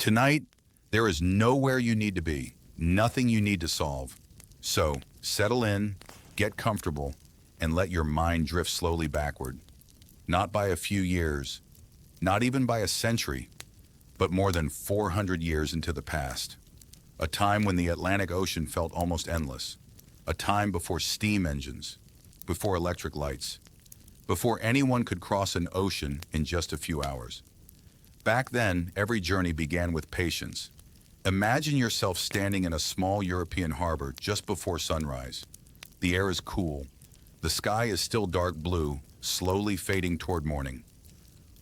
Tonight, there is nowhere you need to be, nothing you need to solve. So, settle in, get comfortable, and let your mind drift slowly backward. Not by a few years, not even by a century, but more than 400 years into the past. A time when the Atlantic Ocean felt almost endless. A time before steam engines, before electric lights, before anyone could cross an ocean in just a few hours. Back then, every journey began with patience. Imagine yourself standing in a small European harbor just before sunrise. The air is cool. The sky is still dark blue, slowly fading toward morning.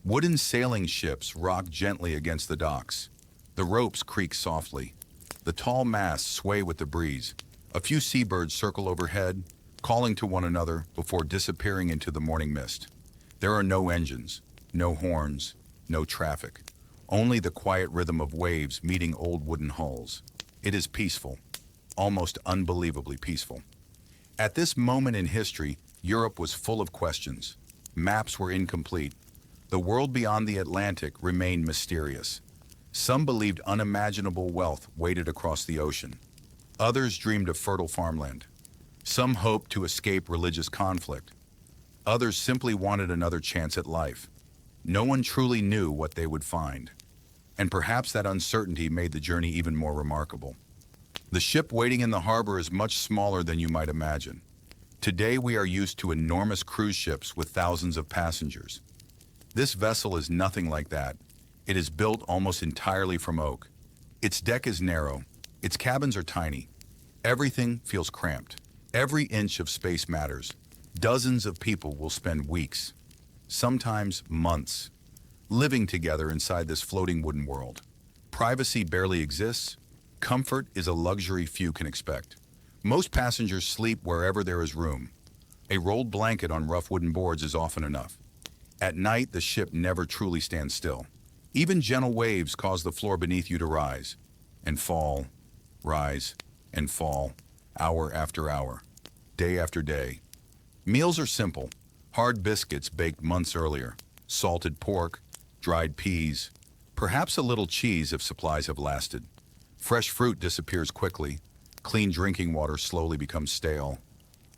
Wooden sailing ships rock gently against the docks. The ropes creak softly. The tall masts sway with the breeze. A few seabirds circle overhead, calling to one another before disappearing into the morning mist. There are no engines, no horns, no traffic. Only the quiet rhythm of waves meeting old wooden hulls. It is peaceful, almost unbelievably peaceful. At this moment in history, Europe was full of questions. Maps were incomplete. The world beyond the Atlantic remained mysterious. Some believed unimaginable wealth waited across the ocean. Others dreamed of fertile farmland. Some hoped to escape religious conflict. Others simply wanted another chance at life. No one truly knew what they would find. And perhaps that uncertainty made the journey even more remarkable. The ship waiting in the harbor is much smaller than you might imagine. Today we are used to enormous cruise ships with thousands of passengers. This vessel is nothing like that. It is built almost entirely from oak. Its deck is narrow. Its cabins are tiny. Everything feels cramped. Every inch of space matters. Dozens of people will spend weeks, sometimes months, living together inside this floating wooden world. Privacy barely exists. Comfort is a luxury few can expect. Most passengers sleep wherever there is room. A rolled blanket on rough wooden boards is often enough. At night, the ship never truly stands still. Even gentle waves cause the floor beneath you to rise and fall, rise and fall, hour after hour, day after day. Meals are simple. Hard biscuits baked months earlier, salted pork, dried peas, perhaps a little cheese if supplies have lasted. Fresh fruit disappears quickly. Clean drinking water slowly becomes stale.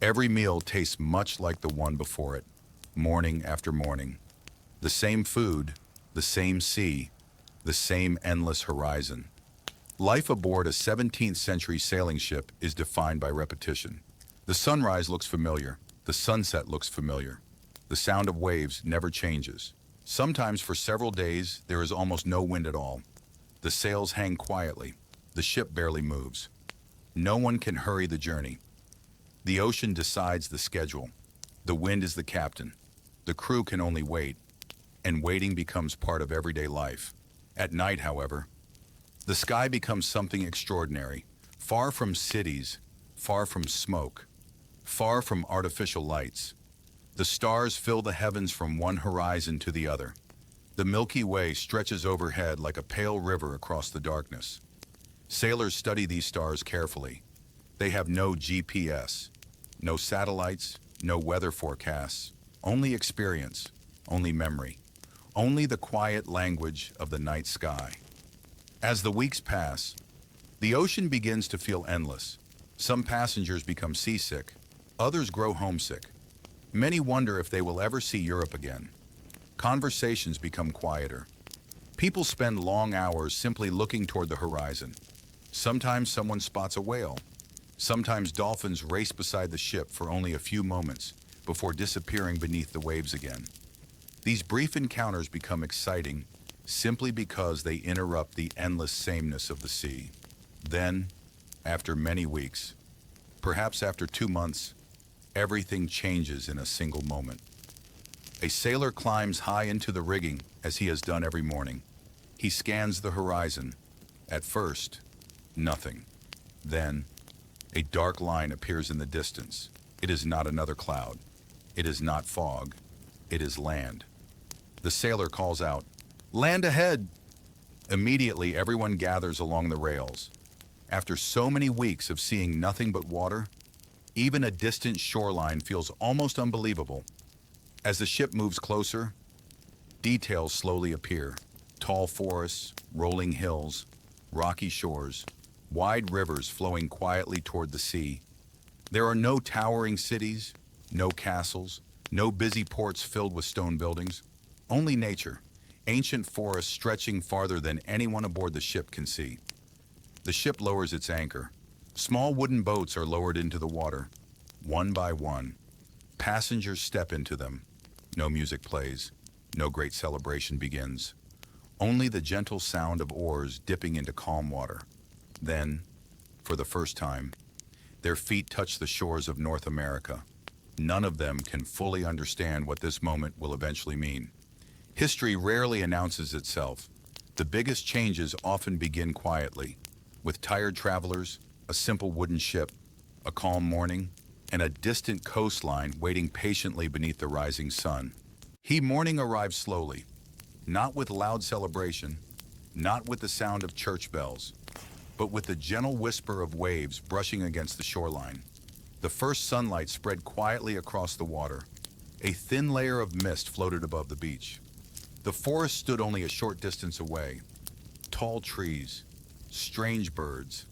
Every meal tastes much like the one before it, morning after morning. The same food, the same sea, the same endless horizon. Life aboard a 17th century sailing ship is defined by repetition. The sunrise looks familiar. The sunset looks familiar. The sound of waves never changes. Sometimes for several days, there is almost no wind at all. The sails hang quietly. The ship barely moves. No one can hurry the journey. The ocean decides the schedule. The wind is the captain. The crew can only wait, and waiting becomes part of everyday life. At night, however, the sky becomes something extraordinary, far from cities, far from smoke, far from artificial lights. The stars fill the heavens from one horizon to the other. The Milky Way stretches overhead like a pale river across the darkness. Sailors study these stars carefully. They have no GPS, no satellites, no weather forecasts, only experience, only memory, only the quiet language of the night sky. As the weeks pass, the ocean begins to feel endless. Some passengers become seasick, others grow homesick. Many wonder if they will ever see Europe again. Conversations become quieter. People spend long hours simply looking toward the horizon. Sometimes someone spots a whale. Sometimes dolphins race beside the ship for only a few moments before disappearing beneath the waves again. These brief encounters become exciting simply because they interrupt the endless sameness of the sea. Then, after many weeks, perhaps after 2 months, everything changes in a single moment. A sailor climbs high into the rigging as he has done every morning. He scans the horizon. At first, nothing. Then, a dark line appears in the distance. It is not another cloud. It is not fog. It is land. The sailor calls out, "Land ahead!" Immediately, everyone gathers along the rails. After so many weeks of seeing nothing but water, even a distant shoreline feels almost unbelievable. As the ship moves closer, details slowly appear. Tall forests, rolling hills, rocky shores, wide rivers flowing quietly toward the sea. There are no towering cities, no castles, no busy ports filled with stone buildings, only nature, ancient forests stretching farther than anyone aboard the ship can see. The ship lowers its anchor. Small wooden boats are lowered into the water, one by one. Passengers step into them. No music plays, no great celebration begins. Only the gentle sound of oars dipping into calm water. Then, for the first time, their feet touch the shores of North America. None of them can fully understand what this moment will eventually mean. History rarely announces itself. The biggest changes often begin quietly, with tired travelers, a simple wooden ship, a calm morning, and a distant coastline waiting patiently beneath the rising sun. Morning arrives slowly, not with loud celebration, not with the sound of church bells, but with the gentle whisper of waves brushing against the shoreline. The first sunlight spread quietly across the water. A thin layer of mist floated above the beach. The forest stood only a short distance away. Tall trees, strange birds,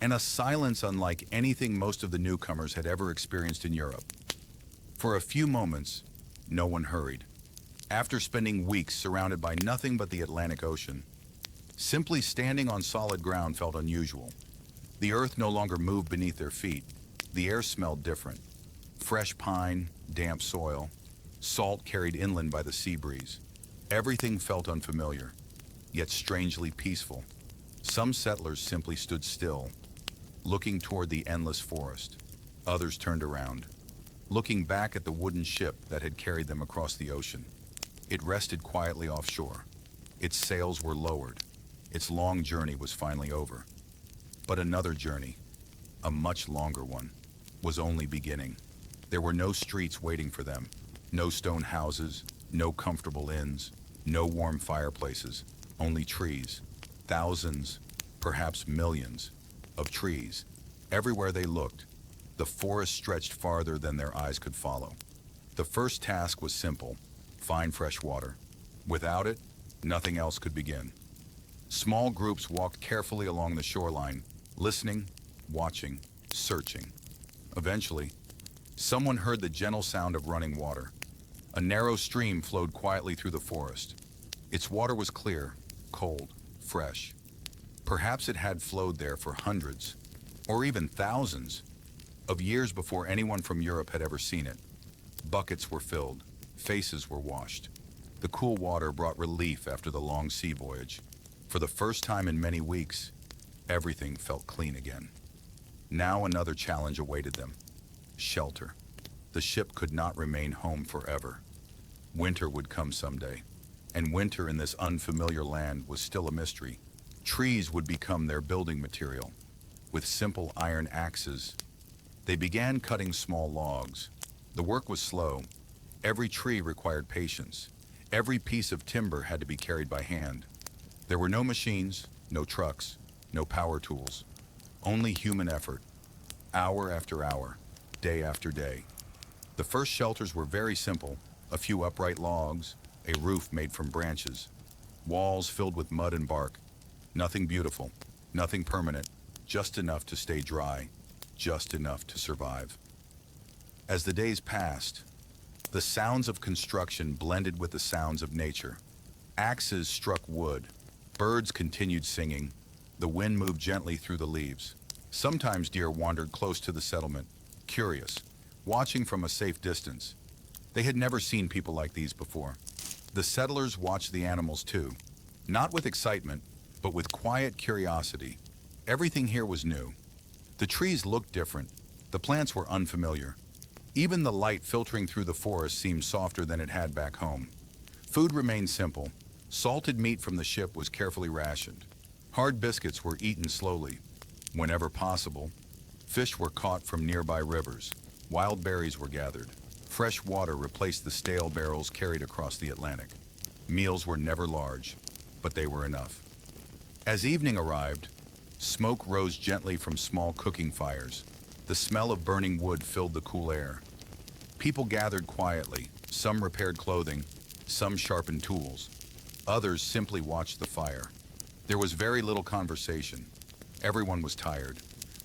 and a silence unlike anything most of the newcomers had ever experienced in Europe. For a few moments, no one hurried. After spending weeks surrounded by nothing but the Atlantic Ocean, simply standing on solid ground felt unusual. The earth no longer moved beneath their feet. The air smelled different. Fresh pine, damp soil, salt carried inland by the sea breeze. Everything felt unfamiliar, yet strangely peaceful. Some settlers simply stood still, looking toward the endless forest. Others turned around, looking back at the wooden ship that had carried them across the ocean. It rested quietly offshore. Its sails were lowered. Its long journey was finally over. But another journey, a much longer one, was only beginning. There were no streets waiting for them, no stone houses, no comfortable inns, no warm fireplaces, only trees. Thousands, perhaps millions, of trees. Everywhere they looked, the forest stretched farther than their eyes could follow. The first task was simple: find fresh water. Without it, nothing else could begin. Small groups walked carefully along the shoreline, listening, watching, searching. Eventually, someone heard the gentle sound of running water. A narrow stream flowed quietly through the forest. Its water was clear, cold, fresh. Perhaps it had flowed there for hundreds, or even thousands, of years before anyone from Europe had ever seen it. Buckets were filled, faces were washed. The cool water brought relief after the long sea voyage. For the first time in many weeks, everything felt clean again. Now another challenge awaited them: shelter. The ship could not remain home forever. Winter would come someday, and winter in this unfamiliar land was still a mystery. Trees would become their building material. With simple iron axes, they began cutting small logs. The work was slow. Every tree required patience. Every piece of timber had to be carried by hand. There were no machines, no trucks, no power tools. Only human effort, hour after hour, day after day. The first shelters were very simple: a few upright logs, a roof made from branches, walls filled with mud and bark. Nothing beautiful, nothing permanent, just enough to stay dry, just enough to survive. As the days passed, the sounds of construction blended with the sounds of nature. Axes struck wood, birds continued singing, the wind moved gently through the leaves. Sometimes deer wandered close to the settlement, curious, watching from a safe distance. They had never seen people like these before. The settlers watched the animals too, not with excitement, but with quiet curiosity. Everything here was new. The trees looked different. The plants were unfamiliar. Even the light filtering through the forest seemed softer than it had back home. Food remained simple. Salted meat from the ship was carefully rationed. Hard biscuits were eaten slowly. Whenever possible, fish were caught from nearby rivers. Wild berries were gathered. Fresh water replaced the stale barrels carried across the Atlantic. Meals were never large, but they were enough. As evening arrived, smoke rose gently from small cooking fires. The smell of burning wood filled the cool air. People gathered quietly. Some repaired clothing, some sharpened tools. Others simply watched the fire. There was very little conversation. Everyone was tired.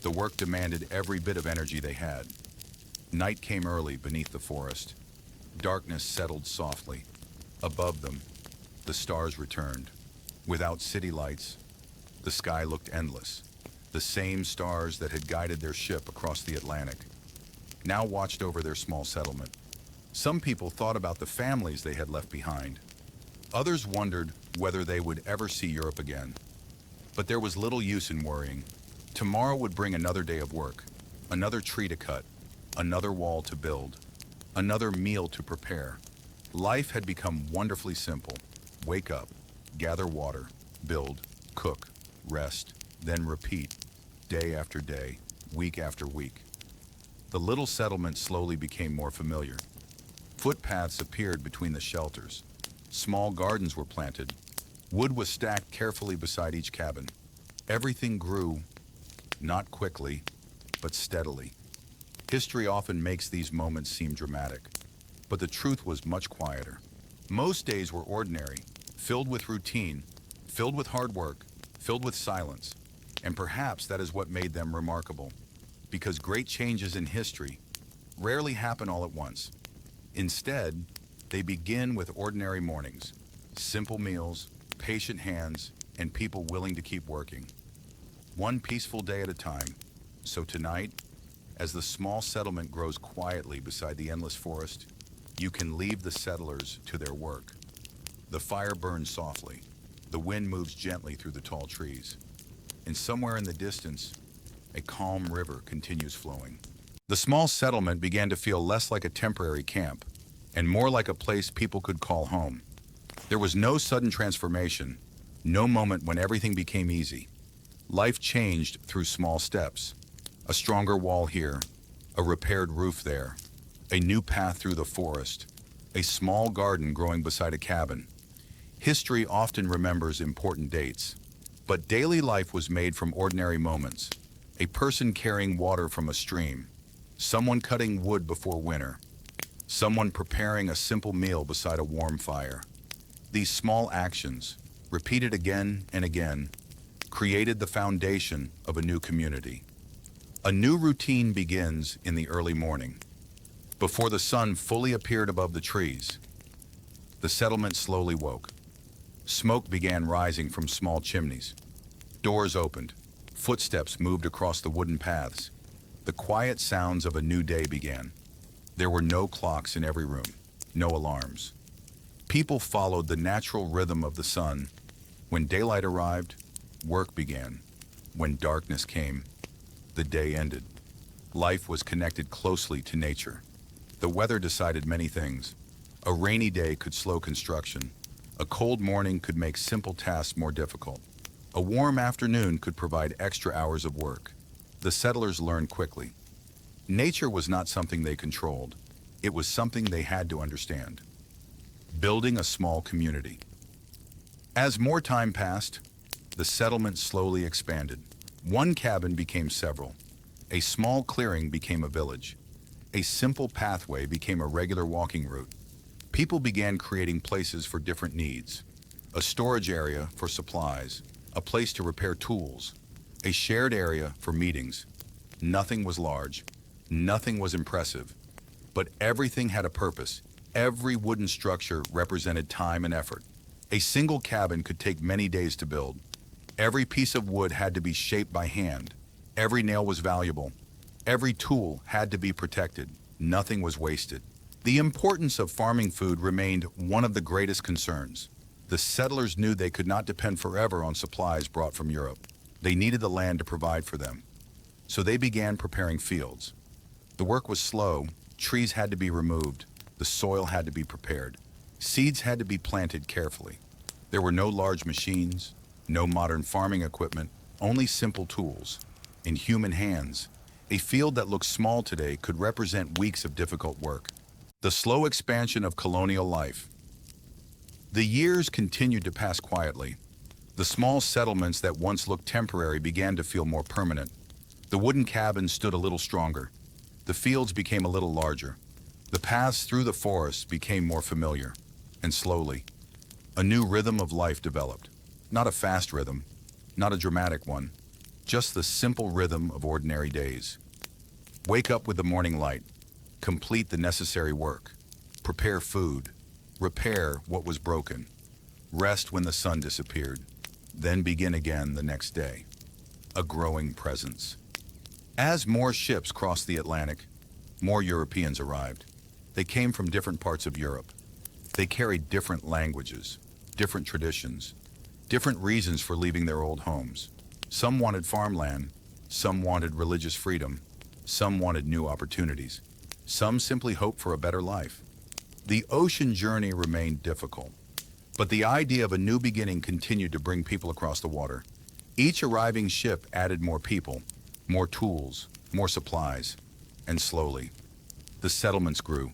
The work demanded every bit of energy they had. Night came early beneath the forest. Darkness settled softly. Above them, the stars returned. Without city lights, the sky looked endless. The same stars that had guided their ship across the Atlantic now watched over their small settlement. Some people thought about the families they had left behind. Others wondered whether they would ever see Europe again. But there was little use in worrying. Tomorrow would bring another day of work, another tree to cut, another wall to build, another meal to prepare. Life had become wonderfully simple. Wake up, gather water, build, cook, rest, then repeat, day after day, week after week. The little settlement slowly became more familiar. Footpaths appeared between the shelters. Small gardens were planted. Wood was stacked carefully beside each cabin. Everything grew, not quickly, but steadily. History often makes these moments seem dramatic, but the truth was much quieter. Most days were ordinary, filled with routine, filled with hard work, filled with silence, and perhaps that is what made them remarkable, because great changes in history rarely happen all at once. Instead, they begin with ordinary mornings, simple meals, patient hands, and people willing to keep working. One peaceful day at a time. So tonight, as the small settlement grows quietly beside the endless forest, you can leave the settlers to their work. The fire burns softly. The wind moves gently through the tall trees. And somewhere in the distance, a calm river continues flowing. The small settlement began to feel less like a temporary camp and more like a place people could call home. There was no sudden transformation, no moment when everything became easy. Life changed through small steps. A stronger wall here, a repaired roof there, a new path through the forest, a small garden growing beside a cabin. History often remembers important dates, but daily life was made from ordinary moments. A person carrying water from a stream, someone cutting wood before winter, someone preparing a simple meal beside a warm fire. These small actions, repeated again and again, created the foundation of a new community. A new routine begins in the early morning. Before the sun fully appeared above the trees, the settlement slowly woke. Smoke began rising from small chimneys. Doors opened. Footsteps moved across the wooden paths. The quiet sounds of a new day began. There were no clocks in every room, no alarms. People followed the natural rhythm of the sun. When daylight arrived, work began. When darkness came, the day ended. Life was connected closely to nature. The weather decided many things. A rainy day could slow construction. A cold morning could make simple tasks more difficult. A warm afternoon could provide extra hours of work. The settlers learned quickly. Nature was not something they controlled. It was something they had to understand. Building a small community. As more time passed, the settlement slowly expanded. One cabin became several. A small clearing became a village. A simple pathway became a regular walking route. People began creating places for different needs. A storage area for supplies, a place to repair tools, a shared area for meetings. Nothing was large, nothing was impressive, but everything had a purpose. Every wooden structure represented time and effort. A single cabin could take many days to build. Every piece of wood had to be shaped by hand. Every nail was valuable. Every tool had to be protected. Nothing was wasted. The importance of farming food remained one of the greatest concerns. The settlers knew they could not depend forever on supplies brought from Europe. They needed the land to provide for them. So they began preparing fields. The work was slow. Trees had to be removed. The soil had to be prepared. Seeds had to be planted carefully. There were no large machines, no modern farming equipment, only simple tools. In human hands, a field that looks small today could represent weeks of difficult work. The slow expansion of colonial life. The years continued to pass quietly. The small settlements that once looked temporary began to feel more permanent. The wooden cabins stood a little stronger. The fields became a little larger. The paths through the forests became more familiar. And slowly, A new rhythm of life developed. Not a fast rhythm, not a dramatic one, just the simple rhythm of ordinary days. Wake up with the morning light, complete the necessary work, prepare food, repair what was broken, rest when the sun disappeared, then begin again the next day. A growing presence. As more ships crossed the Atlantic, more Europeans arrived. They came from different parts of Europe. They carried different languages, different traditions, different reasons for leaving their old homes. Some wanted farmland, some wanted religious freedom, some wanted new opportunities, some simply hoped for a better life. The ocean journey remained difficult, but the idea of a new beginning continued to bring people across the water. Each arriving ship added more people, more tools, more supplies, and slowly, the settlements grew.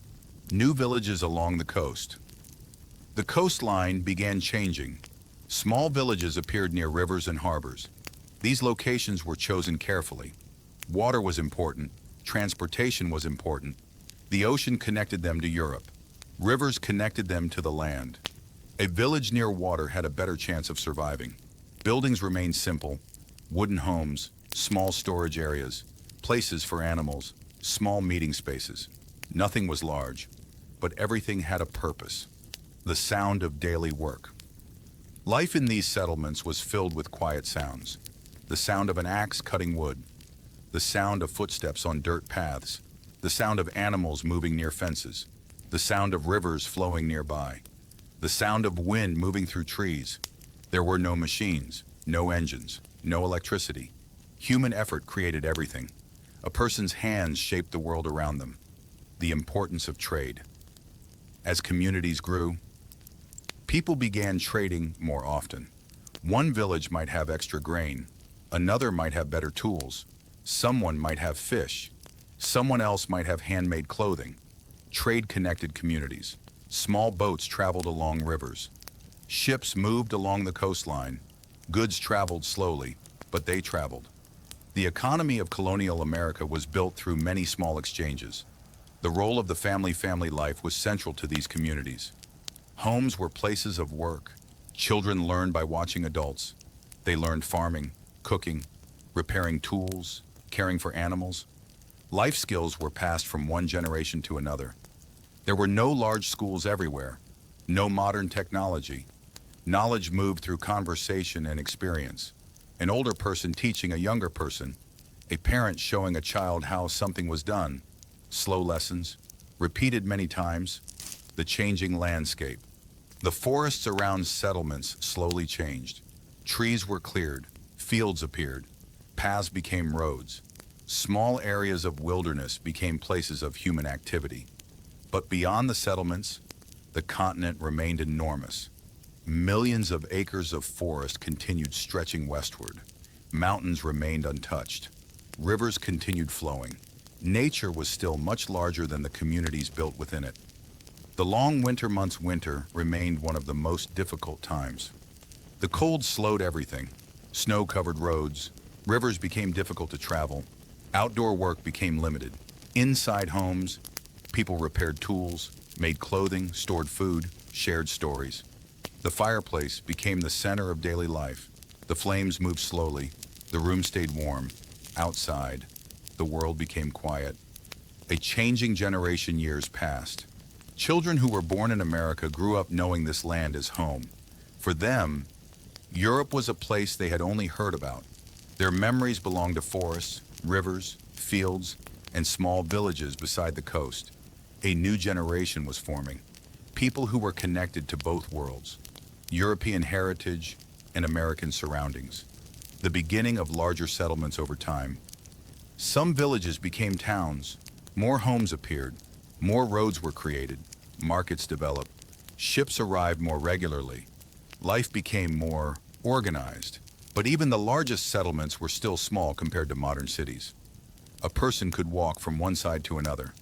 New villages along the coast. The coastline began changing. Small villages appeared near rivers and harbors. These locations were chosen carefully. Water was important, transportation was important. The ocean connected them to Europe. Rivers connected them to the land. A village near water had a better chance of surviving. Buildings remained simple, wooden homes, small storage areas, places for animals, small meeting spaces. Nothing was large, but everything had a purpose. The sound of daily work. Life in these settlements was filled with quiet sounds. The sound of an axe cutting wood, the sound of footsteps on dirt paths, the sound of animals moving near fences, the sound of rivers flowing nearby, the sound of wind moving through trees. There were no machines, no engines, no electricity. Human effort created everything. A person's hands shaped the world around them. The importance of trade. As communities grew, people began trading more often. One village might have extra grain, another might have better tools, someone might have fish, someone else might have handmade clothing. Trade connected communities. Small boats traveled along rivers. Ships moved along the coastline. Goods traveled slowly, but they traveled. The economy of colonial America was built through many small exchanges. The role of the family life was central to these communities. Homes were places of work. Children learned by watching adults. They learned farming, cooking, repairing tools, caring for animals. Life skills were passed from one generation to another. There were no large schools everywhere, no modern technology. Knowledge moved through conversation and experience. An older person teaching a younger person, a parent showing a child how something was done. Slow lessons, repeated many times. The changing landscape. The forests around settlements slowly changed. Trees were cleared, fields appeared, paths became roads. Small areas of wilderness became places of human activity. But beyond the settlements, the continent remained enormous. Millions of acres of forest continued stretching westward. Mountains remained untouched. Rivers continued flowing. Nature was still much larger than the communities built within it. The long winter months remained one of the most difficult times. The cold slowed everything. Snow covered roads. Rivers became difficult to travel. Outdoor work became limited. Inside homes, people repaired tools, made clothing, stored food, shared stories. The fireplace became the center of daily life. The flames moved slowly. The room stayed warm. Outside, the world became quiet. A changing generation years passed. Children who were born in America grew up knowing this land as home. For them, Europe was a place they had only heard about. Their memories belonged to forests, rivers, fields, and small villages beside the coast. A new generation was forming. People who were connected to both worlds. European heritage and American surroundings. The beginning of larger settlements over time. Some villages became towns. More homes appeared. More roads were created. Markets developed. Ships arrived more regularly. Life became more organized. But even the largest settlements were still small compared to modern cities. A person could walk from one side to another.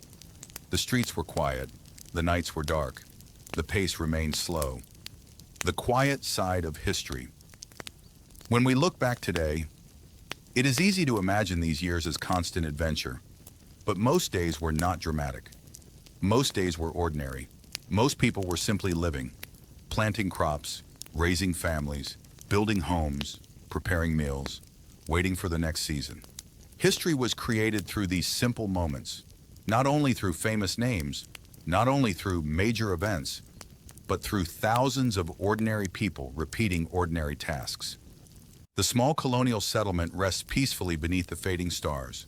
The streets were quiet. The nights were dark. The pace remained slow. The quiet side of history. When we look back today, it is easy to imagine these years as constant adventure. But most days were not dramatic. Most days were ordinary. Most people were simply living. planting crops, raising families, building homes, preparing meals, waiting for the next season. History was created through these simple moments, not only through famous names, not only through major events, but through thousands of ordinary people repeating ordinary tasks. The small colonial settlement rests peacefully beneath the fading stars.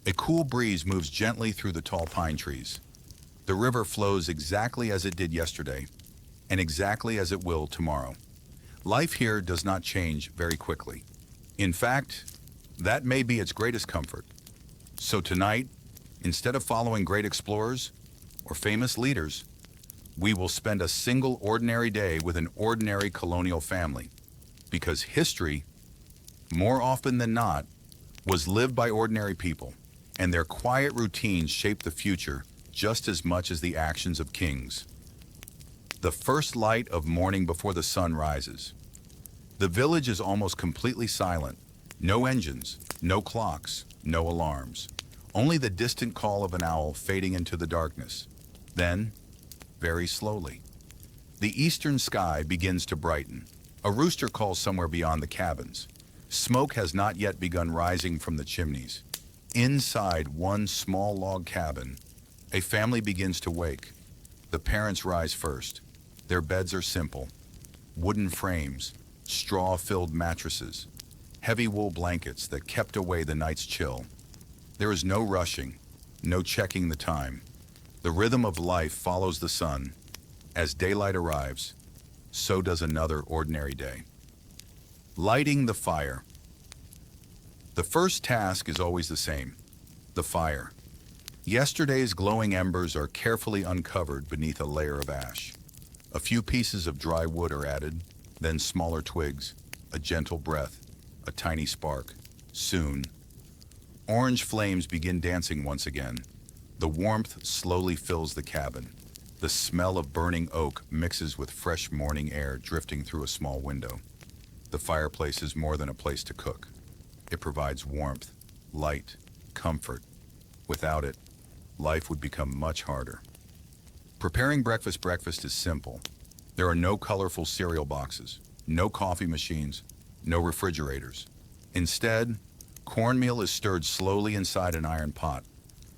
A cool breeze moves gently through the tall pine trees. The river flows exactly as it did yesterday, and exactly as it will tomorrow. Life here does not change very quickly. In fact, that may be its greatest comfort. So tonight, instead of following great explorers or famous leaders, we will spend a single ordinary day with an ordinary colonial family, because history, more often than not, was lived by ordinary people, and their quiet routines shape the future just as much as the actions of kings. The first light of morning before the sun rises. The village is almost completely silent. No engines, no clocks, no alarms. Only the distant call of an owl fading into the darkness. Then, very slowly, the eastern sky begins to brighten. A rooster calls somewhere beyond the cabins. Smoke has not yet begun rising from the chimneys. Inside one small log cabin, a family begins to wake. The parents rise first. Their beds are simple. Wooden frames, straw-filled mattresses, heavy wool blankets that kept away the night's chill. There is no rushing, no checking the time. The rhythm of life follows the sun. As daylight arrives, so does another ordinary day. Lighting the fire. The first task is always the same, the fire. Yesterday's glowing embers are carefully uncovered beneath a layer of ash. A few pieces of dry wood are added, then smaller twigs, a gentle breath, a tiny spark. Soon, orange flames begin dancing once again. The warmth slowly fills the cabin. The smell of burning oak mixes with fresh morning air drifting through a small window. The fireplace is more than a place to cook. It provides warmth, light, comfort. Without it, life would become much harder. Preparing breakfast is simple. There are no colorful cereal boxes, no coffee machines, no refrigerators. Instead, cornmeal is stirred slowly inside an iron pot.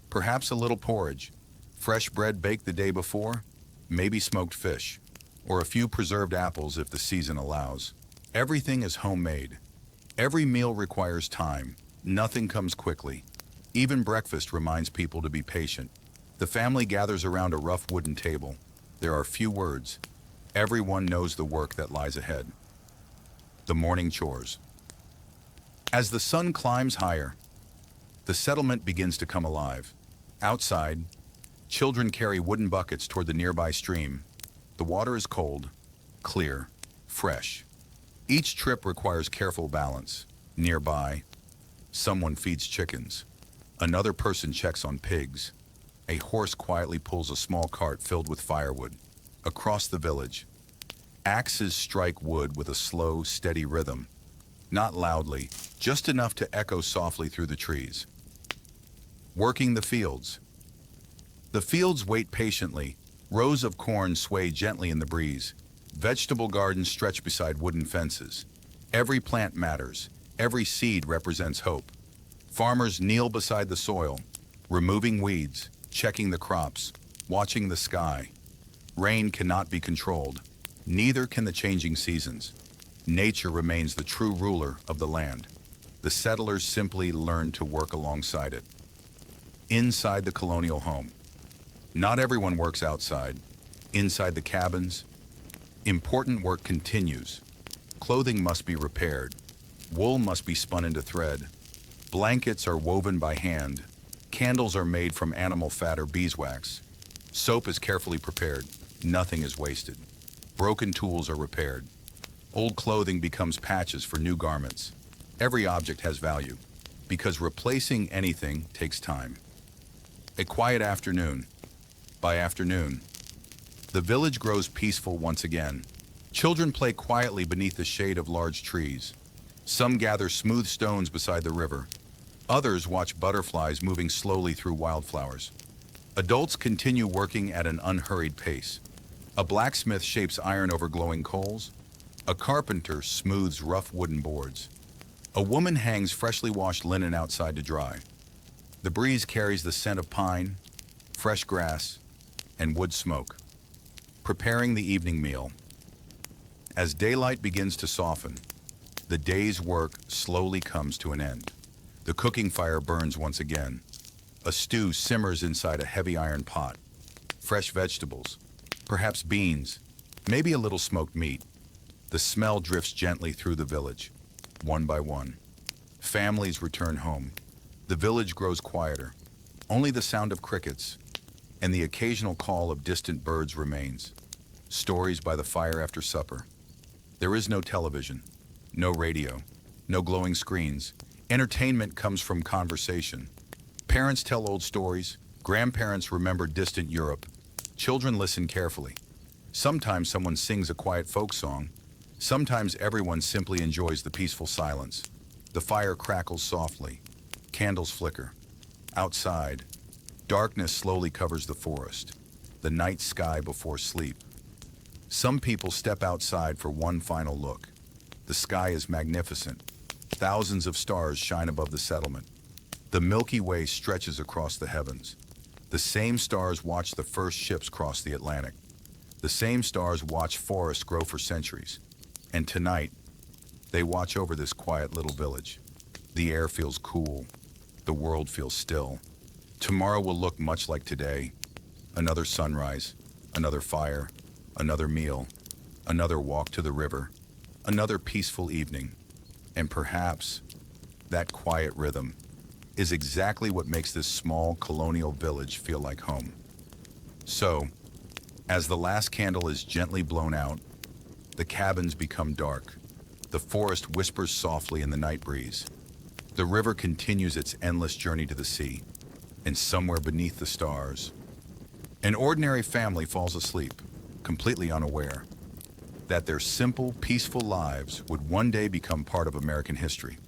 Perhaps a little porridge, fresh bread baked the day before, maybe smoked fish, or a few preserved apples if the season allows. Everything is homemade. Every meal requires time. Nothing comes quickly. Even breakfast reminds people to be patient. The family gathers around a rough wooden table. There are few words. Everyone knows the work that lies ahead. The morning chores. As the sun climbs higher, the settlement begins to come alive. Outside, children carry wooden buckets toward the nearby stream. The water is cold, clear, fresh. Each trip requires careful balance. Nearby, someone feeds chickens. Another person checks on pigs. A horse quietly pulls a small cart filled with firewood. Across the village, axes strike wood with a slow, steady rhythm. Not loudly, just enough to echo softly through the trees. Working the fields. The fields wait patiently. Rows of corn sway gently in the breeze. Vegetable gardens stretch beside wooden fences. Every plant matters. Every seed represents hope. Farmers kneel beside the soil, removing weeds, checking the crops, watching the sky. Rain cannot be controlled. Neither can the changing seasons. Nature remains the true ruler of the land. The settlers simply learn to work alongside it. Inside the colonial home. Not everyone works outside. Inside the cabins, important work continues. Clothing must be repaired. Wool must be spun into thread. Blankets are woven by hand. Candles are made from animal fat or beeswax. Soap is carefully prepared. Nothing is wasted. Broken tools are repaired. Old clothing becomes patches for new garments. Every object has value, because replacing anything takes time. A quiet afternoon. By afternoon, the village grows peaceful once again. Children play quietly beneath the shade of large trees. Some gather smooth stones beside the river. Others watch butterflies moving slowly through wildflowers. Adults continue working at an unhurried pace. A blacksmith shapes iron over glowing coals. A carpenter smooths rough wooden boards. A woman hangs freshly washed linen outside to dry. The breeze carries the scent of pine, fresh grass, and wood smoke. Preparing the evening meal. As daylight begins to soften, the day's work slowly comes to an end. The cooking fire burns once again. A stew simmers inside a heavy iron pot. Fresh vegetables, perhaps beans, maybe a little smoked meat. The smell drifts gently through the village, one by one. Families return home. The village grows quieter. Only the sound of crickets and the occasional call of distant birds remains. Stories by the fire after supper. There is no television, no radio, no glowing screens. Entertainment comes from conversation. Parents tell old stories. Grandparents remember distant Europe. Children listen carefully. Sometimes someone sings a quiet folk song. Sometimes everyone simply enjoys the peaceful silence. The fire crackles softly. Candles flicker. Outside, darkness slowly covers the forest, the night sky before sleep. Some people step outside for one final look. The sky is magnificent. Thousands of stars shine above the settlement. The Milky Way stretches across the heavens. The same stars watch the first ships cross the Atlantic. The same stars watch forests grow for centuries. And tonight, they watch over this quiet little village. The air feels cool. The world feels still. Tomorrow will look much like today. Another sunrise, another fire, another meal, another walk to the river, another peaceful evening. And perhaps that quiet rhythm is exactly what makes this small colonial village feel like home. So, as the last candle is gently blown out, the cabins become dark. The forest whispers softly in the night breeze. The river continues its endless journey to the sea, and somewhere beneath the stars, an ordinary family falls asleep, completely unaware that their simple, peaceful lives would one day become part of American history.